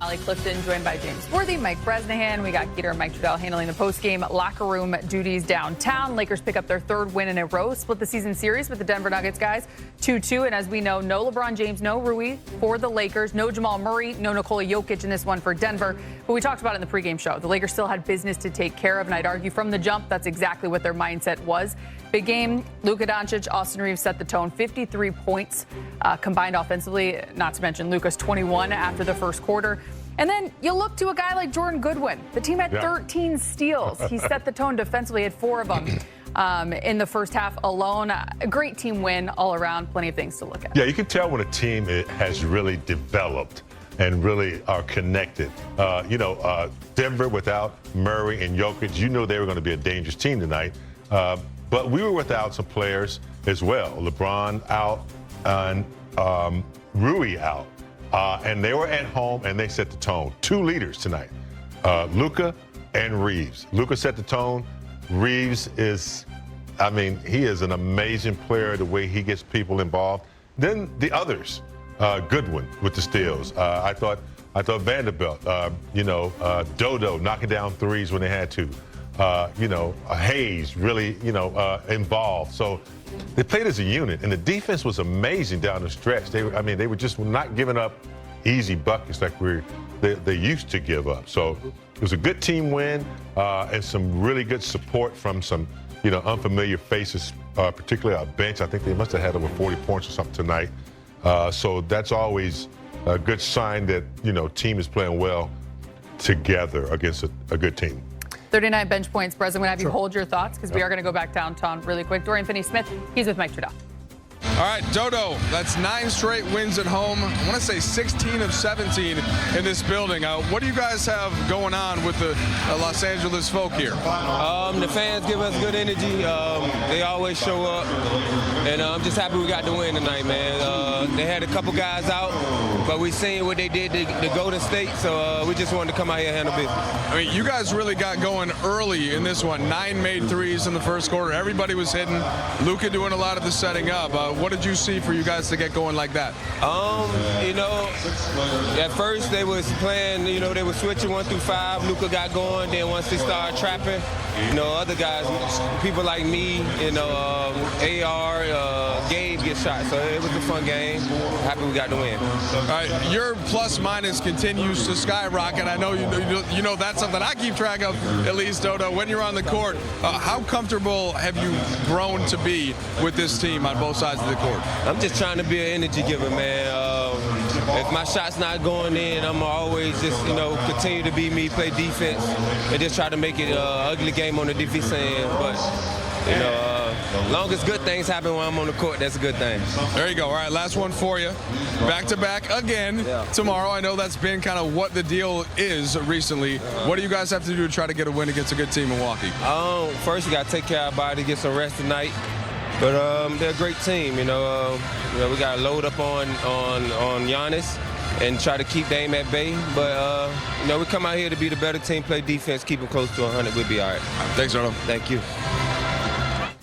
Ali Clifton joined by James Worthy, Mike Bresnahan. We got Peter and Mike Trudell handling the post-game locker room duties downtown. Lakers pick up their third win in a row, split the season series with the Denver Nuggets guys 2-2. And as we know, no LeBron James, no Rui for the Lakers, no Jamal Murray, no Nikola Jokic in this one for Denver. But we talked about it in the pregame show. The Lakers still had business to take care of, and I'd argue from the jump, that's exactly what their mindset was. Big game, Luka Doncic, Austin Reeves set the tone, 53 points combined offensively, not to mention Luka's 21 after the first quarter. And then you look to a guy like Jordan Goodwin. The team had 13 steals. He set the tone defensively, had 4 of them in the first half alone. A great team win all around, plenty of things to look at. Yeah, you can tell when a team has really developed and really are connected. Denver without Murray and Jokic, you know they were going to be a dangerous team tonight. But we were without some players as well. LeBron out and Rui out. And they were at home, and they set the tone. 2 leaders tonight, Luka and Reeves. Luka set the tone. Reeves is, he is an amazing player, the way he gets people involved. Then the others, Goodwin with the steals. I thought Vanderbilt, Dodo knocking down threes when they had to. Hayes really, involved. So they played as a unit, and the defense was amazing down the stretch. They were just not giving up easy buckets like they used to give up. So it was a good team win and some really good support from some, unfamiliar faces, particularly our bench. I think they must have had over 40 points or something tonight. So that's always a good sign that, team is playing well together against a good team. 39 bench points. Brez, I'm going to have you hold your thoughts because we are going to go back downtown really quick. Dorian Finney-Smith, he's with Mike Trudell. All right, Dodo, that's 9 straight wins at home. I want to say 16 of 17 in this building. What do you guys have going on with the Los Angeles folk here? The fans give us good energy. They always show up. And I'm just happy we got the win tonight, man. They had a couple guys out, but we seen what they did to Golden State, so we just wanted to come out here and handle business. You guys really got going early in this one. 9 made threes in the first quarter. Everybody was hitting. Luka doing a lot of the setting up. What did you see for you guys to get going like that? At first they was playing, they were switching 1 through 5. Luka got going. Then once they started trapping, other guys, people like me, AR, Gabe get shot. So it was a fun game. Happy we got the win. All right, your plus minus continues to skyrocket. I know you know that's something I keep track of, at least, Dodo. When you're on the court, how comfortable have you grown to be with this team on both sides of the court? I'm just trying to be an energy giver, man. If my shot's not going in, I'm always just, continue to be me, play defense, and just try to make it an ugly game on the defense end. But, as long as good things happen when I'm on the court, that's a good thing. There you go. All right, last one for you. Back-to-back again tomorrow. I know that's been kind of what the deal is recently. What do you guys have to do to try to get a win against a good team in Milwaukee? First, you got to take care of our body, get some rest tonight. But they're a great team, we got to load up on Giannis and try to keep Dame at bay. But, we come out here to be the better team, play defense, keep them close to 100. We'll be all right. Thanks, Arnold. Thank you.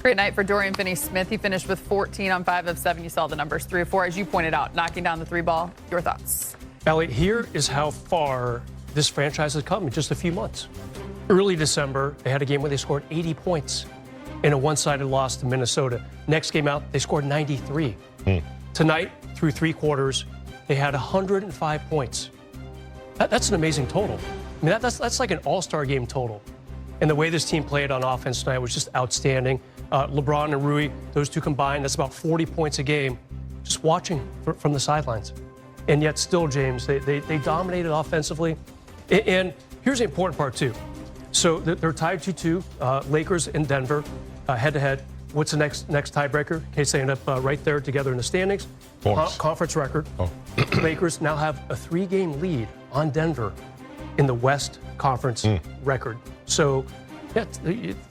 Great night for Dorian Finney-Smith. He finished with 14 on 5 of 7. You saw the numbers, 3 of 4, as you pointed out, knocking down the 3 ball. Your thoughts? Elliot, here is how far this franchise has come in just a few months. Early December, they had a game where they scored 80 points. In a one-sided loss to Minnesota. Next game out, they scored 93. Tonight, through 3 quarters, they had 105 points. That's an amazing total. That's like an all-star game total. And the way this team played on offense tonight was just outstanding. LeBron and Rui, those 2 combined, that's about 40 points a game. Just watching from the sidelines. And yet still, James, they dominated offensively. And here's the important part, too. So they're tied 2-2, Lakers and Denver, head-to-head. What's the next tiebreaker? In case they end up right there together in the standings. Conference record. Lakers now have a 3-game lead on Denver in the West Conference record. So, yeah,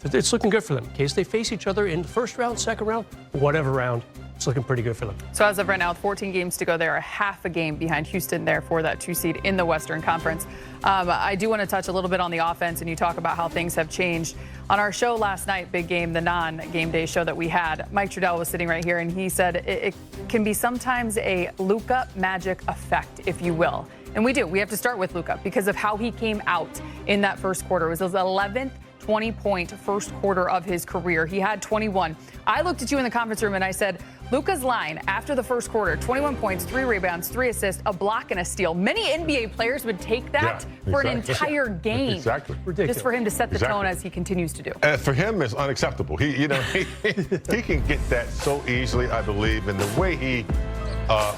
it's looking good for them. In case they face each other in the first round, second round, whatever round, it's looking pretty good for them. So as of right now, with 14 games to go, they are half a game behind Houston there for that 2 seed in the Western Conference. I do want to touch a little bit on the offense, and you talk about how things have changed. On our show last night, Big Game, the non-game day show that we had, Mike Trudell was sitting right here, and he said it can be sometimes a Luka magic effect, if you will. And we do. We have to start with Luka because of how he came out in that first quarter. It was his 11th 20-point first quarter of his career. He had 21. I looked at you in the conference room and I said, Luka's line after the first quarter, 21 points, 3 rebounds, 3 assists, a block, and a steal. Many NBA players would take that for an entire game. Exactly. Ridiculous. Just for him to set the tone as he continues to do. And for him, it's unacceptable. He can get that so easily, I believe, and the way he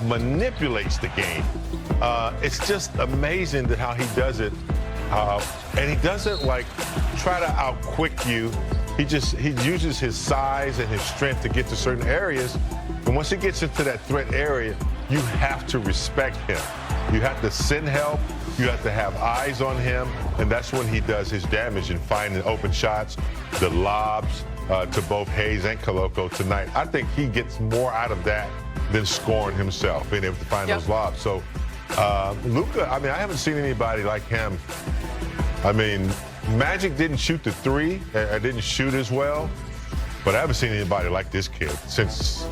manipulates the game. It's just amazing how he does it. And he doesn't try to outquick you. He uses his size and his strength to get to certain areas. And once he gets into that threat area, you have to respect him. You have to send help. You have to have eyes on him. And that's when he does his damage in finding open shots, the lobs to both Hayes and Koloko tonight. I think he gets more out of that than scoring himself, being able to find those lobs. So Luka, I haven't seen anybody like him. Magic didn't shoot the 3, didn't shoot as well, but I haven't seen anybody like this kid since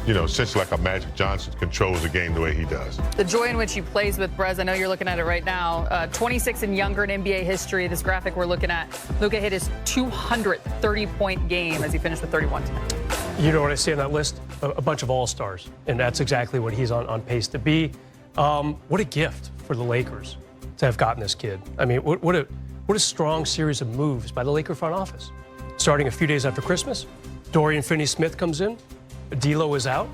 like a Magic Johnson controls the game the way he does. The joy in which he plays with Brez, I know you're looking at it right now, 26 and younger in NBA history. This graphic we're looking at, Luka hit his 230-point game as he finished with 31 tonight. You know what I see on that list? A bunch of all-stars, and that's exactly what he's on pace to be. What a gift for the Lakers to have gotten this kid. What a strong series of moves by the Laker front office. Starting a few days after Christmas, Dorian Finney-Smith comes in. D'Lo is out.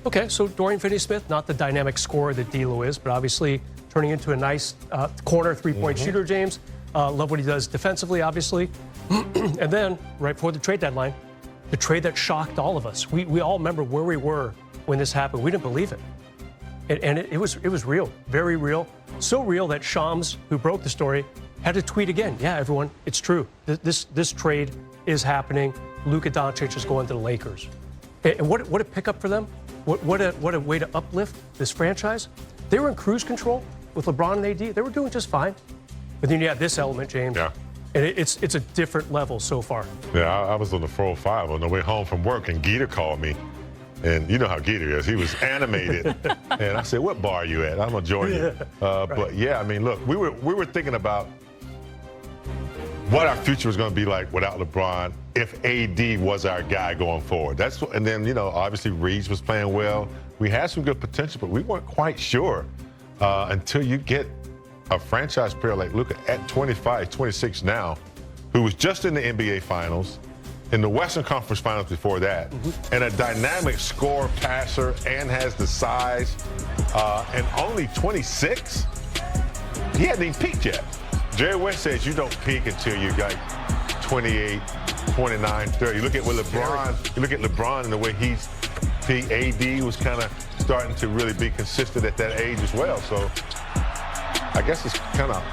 Okay, so Dorian Finney-Smith, not the dynamic scorer that D'Lo is, but obviously turning into a nice corner three-point shooter, James. Love what he does defensively, obviously. And then, right before the trade deadline, the trade that shocked all of us. We all remember where we were when this happened. We didn't believe it. And it was real, very real. So real that Shams, who broke the story, had to tweet again. Yeah, everyone, it's true. This trade is happening. Luka Doncic is going to the Lakers. And what a pickup for them. What a way to uplift this franchise. They were in cruise control with LeBron and AD. They were doing just fine. But then you have this element, James. Yeah. And it's a different level so far. Yeah, I was on the 405 on the way home from work, and Geeter called me. And you know how Geeter is. He was animated. And I said, what bar are you at? I'm going to join you. But, yeah, look, we were thinking about what our future was going to be like without LeBron if AD was our guy going forward. And then, obviously Reeves was playing well. We had some good potential, but we weren't quite sure until you get a franchise player like Luka at 25, 26 now, who was just in the NBA Finals, in the Western Conference Finals before that, and a dynamic scorer, passer, and has the size, and only 26? He hadn't even peaked yet. Jerry West says you don't peak until you got 28, 29, 30. You look at LeBron and the way he's peaked. AD was kind of starting to really be consistent at that age as well. So I guess it's kind of